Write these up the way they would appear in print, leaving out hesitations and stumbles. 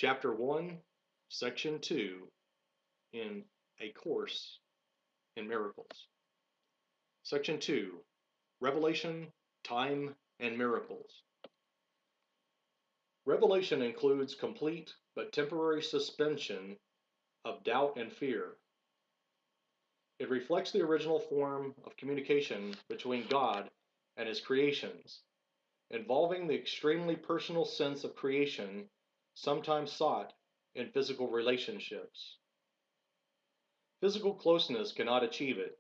Chapter 1, Section 2 in A Course in Miracles. Section 2, Revelation, Time, and Miracles. Revelation includes complete but temporary suspension of doubt and fear. It reflects the original form of communication between God and His creations, involving the extremely personal sense of creation sometimes sought in physical relationships. Physical closeness cannot achieve it.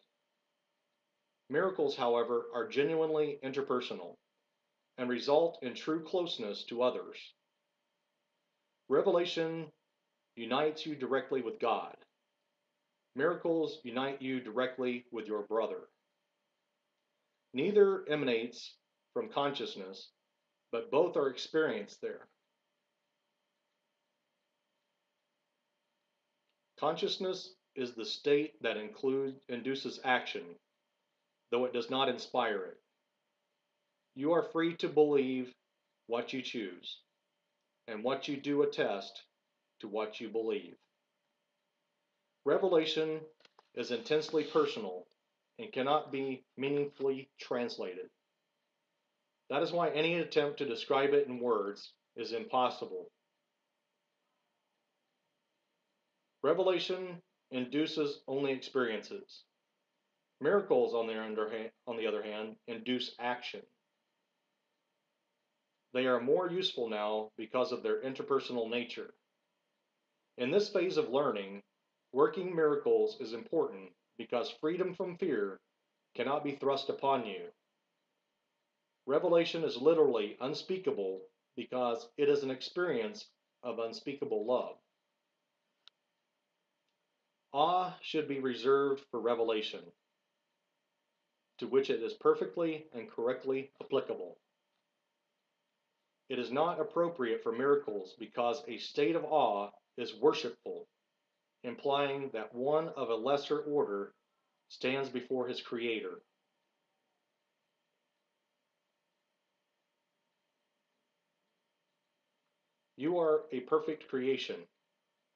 Miracles, however, are genuinely interpersonal and result in true closeness to others. Revelation unites you directly with God. Miracles unite you directly with your brother. Neither emanates from consciousness, but both are experienced there. Consciousness is the state that induces action, though it does not inspire it. You are free to believe what you choose, and what you do attest to what you believe. Revelation is intensely personal and cannot be meaningfully translated. That is why any attempt to describe it in words is impossible. Revelation induces only experiences. Miracles, on the other hand, induce action. They are more useful now because of their interpersonal nature. In this phase of learning, working miracles is important because freedom from fear cannot be thrust upon you. Revelation is literally unspeakable because it is an experience of unspeakable love. Awe should be reserved for revelation, to which it is perfectly and correctly applicable. It is not appropriate for miracles because a state of awe is worshipful, implying that one of a lesser order stands before his Creator. You are a perfect creation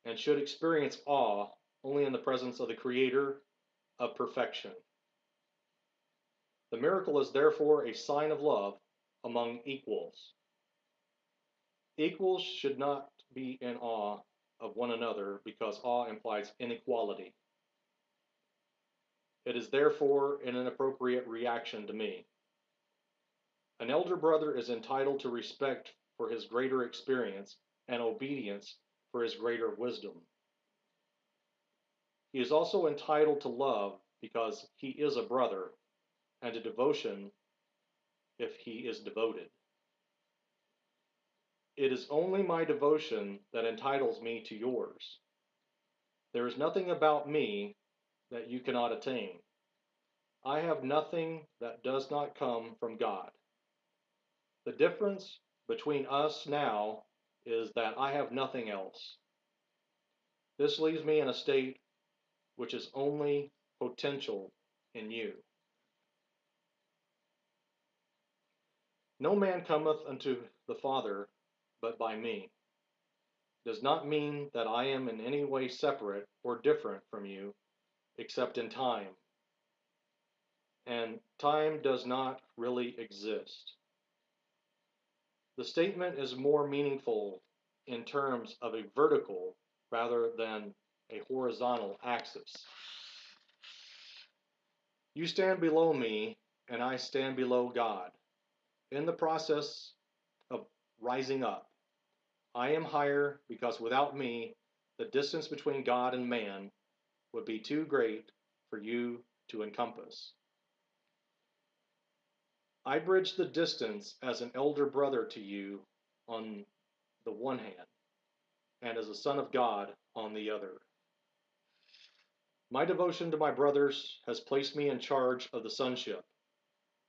and should experience awe only in the presence of the Creator of perfection. The miracle is therefore a sign of love among equals. Equals should not be in awe of one another because awe implies inequality. It is therefore an inappropriate reaction to me. An elder brother is entitled to respect for his greater experience and obedience for his greater wisdom. He is also entitled to love because he is a brother, and to devotion if he is devoted. It is only my devotion that entitles me to yours. There is nothing about me that you cannot attain. I have nothing that does not come from God. The difference between us now is that I have nothing else. This leaves me in a state which is only potential in you. No man cometh unto the Father but by me. Does not mean that I am in any way separate or different from you, except in time. And time does not really exist. The statement is more meaningful in terms of a vertical rather than a horizontal axis. You stand below me, and I stand below God. In the process of rising up, I am higher because without me, the distance between God and man would be too great for you to encompass. I bridge the distance as an elder brother to you on the one hand, and as a son of God on the other. My devotion to my brothers has placed me in charge of the sonship,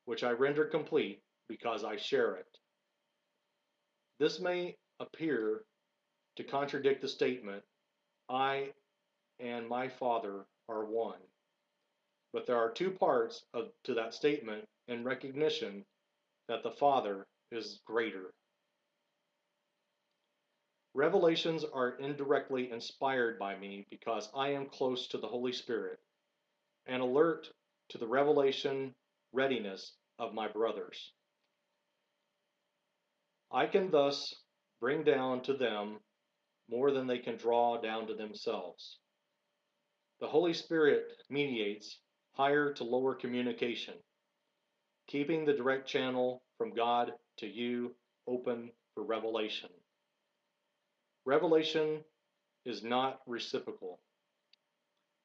which I render complete because I share it. This may appear to contradict the statement, I and my Father are one. But there are two parts to that statement in recognition that the Father is greater. Revelations are indirectly inspired by me because I am close to the Holy Spirit and alert to the revelation readiness of my brothers. I can thus bring down to them more than they can draw down to themselves. The Holy Spirit mediates higher to lower communication, keeping the direct channel from God to you open for revelation. Revelation is not reciprocal.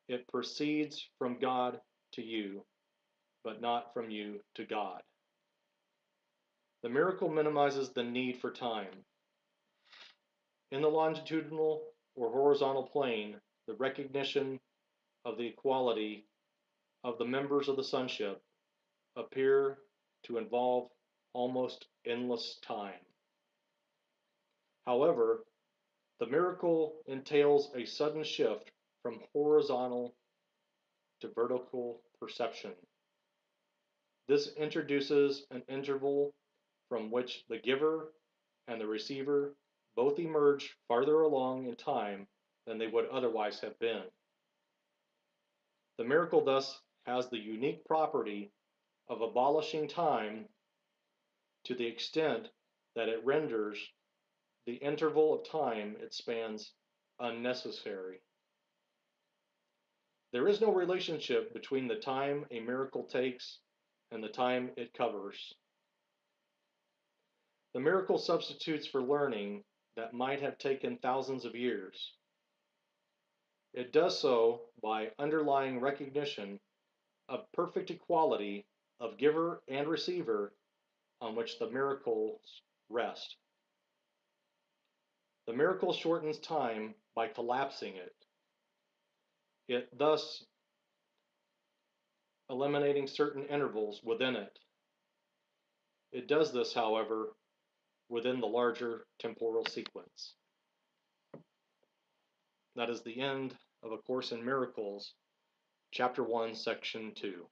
It proceeds from God to you, but not from you to God. The miracle minimizes the need for time. In the longitudinal or horizontal plane, the recognition of the equality of the members of the sonship appear to involve almost endless time. However, the miracle entails a sudden shift from horizontal to vertical perception. This introduces an interval from which the giver and the receiver both emerge farther along in time than they would otherwise have been. The miracle thus has the unique property of abolishing time to the extent that it renders the interval of time it spans unnecessary. There is no relationship between the time a miracle takes and the time it covers. The miracle substitutes for learning that might have taken thousands of years. It does so by underlying recognition of perfect equality of giver and receiver on which the miracles rest. The miracle shortens time by collapsing it. It thus eliminating certain intervals within it. It does this, however, within the larger temporal sequence. That is the end of A Course in Miracles, Chapter 1, Section 2.